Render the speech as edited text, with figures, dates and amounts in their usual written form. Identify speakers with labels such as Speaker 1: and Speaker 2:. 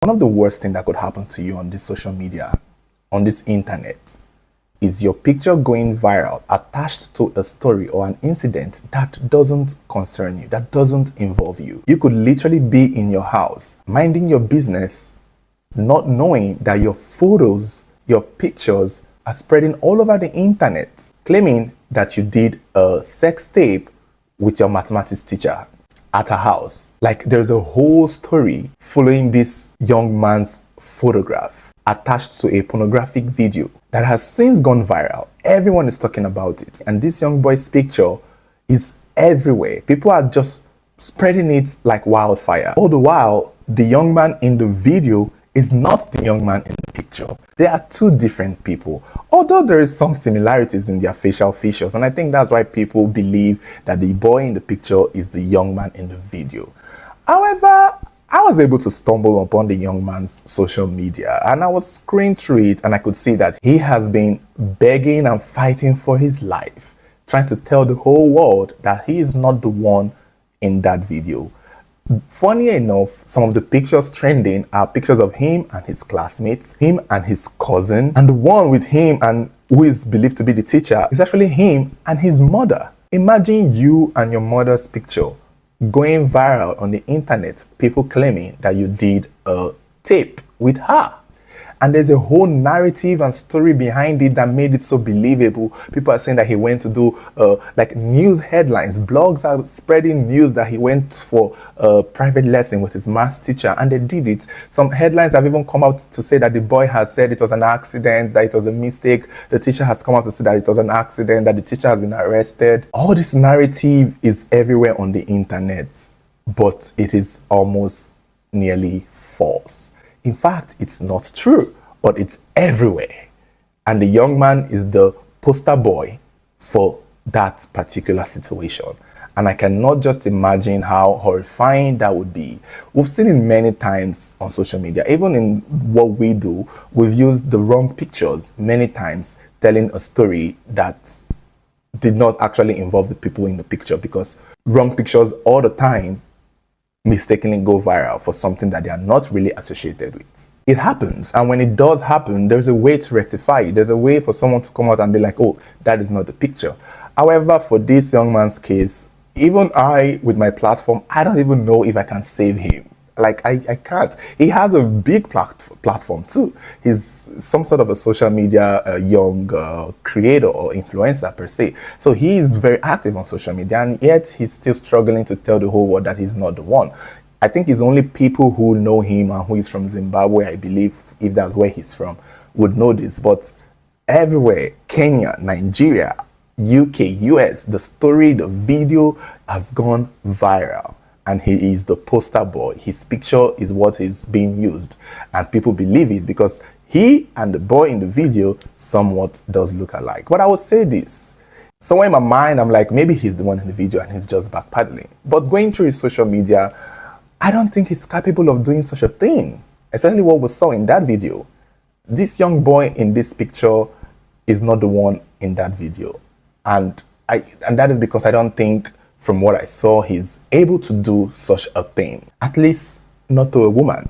Speaker 1: One of the worst things that could happen to you on this social media, on this internet, is your picture going viral attached to a story or an incident that doesn't concern you, that doesn't involve you. You could literally be in your house, minding your business, not knowing that your photos, your pictures are spreading all over the internet, claiming that you did a sex tape with your mathematics teacher at her house. Like, there's a whole story following this young man's photograph attached to a pornographic video that has since gone viral. Everyone is talking about it, and this young boy's picture is everywhere. People are just spreading it like wildfire. All the while, the young man in the video is not the young man in the picture. They are two different people, although there is some similarities in their facial features, and I think that's why people believe that the boy in the picture is the young man in the video. However, I was able to stumble upon the young man's social media, and I was scrolling through it, and I could see that he has been begging and fighting for his life, trying to tell the whole world that he is not the one in that video. Funny enough, some of the pictures trending are pictures of him and his classmates, him and his cousin, and the one with him and who is believed to be the teacher is actually him and his mother. Imagine you and your mother's picture going viral on the internet, people claiming that you did a tape with her. And there's a whole narrative and story behind it that made it so believable. People are saying that he went to do like news headlines. Blogs are spreading news that he went for a private lesson with his math teacher, and they did it. Some headlines have even come out to say that the boy has said it was an accident, that it was a mistake. The teacher has come out to say that it was an accident, that the teacher has been arrested. All this narrative is everywhere on the internet, but it is almost nearly false. In fact, it's not true, but it's everywhere. And the young man is the poster boy for that particular situation. And I cannot just imagine how horrifying that would be. We've seen it many times on social media. Even in what we do, we've used the wrong pictures many times, telling a story that did not actually involve the people in the picture, because wrong pictures all the time mistakenly go viral for something that they are not really associated with. It happens, and when it does happen, there's a way to rectify it. There's a way for someone to come out and be like, oh, that is not the picture. However, for this young man's case, even I, with my platform, I don't even know if I can save him. Like, I can't. He has a big platform too. He's some sort of a social media young creator or influencer per se. So he is very active on social media, and yet he's still struggling to tell the whole world that he's not the one. I think it's only people who know him and who is from Zimbabwe, I believe, if that's where he's from, would know this. But everywhere, Kenya, Nigeria, UK, US, the story, the video has gone viral. And he is the poster boy. His picture is what is being used. And people believe it because he and the boy in the video somewhat does look alike. But I will say this. Somewhere in my mind, I'm like, maybe he's the one in the video and he's just backpedaling. But going through his social media, I don't think he's capable of doing such a thing. Especially what we saw in that video. This young boy in this picture is not the one in that video. And that is because I don't think, from what I saw, he's able to do such a thing. At least not to a woman.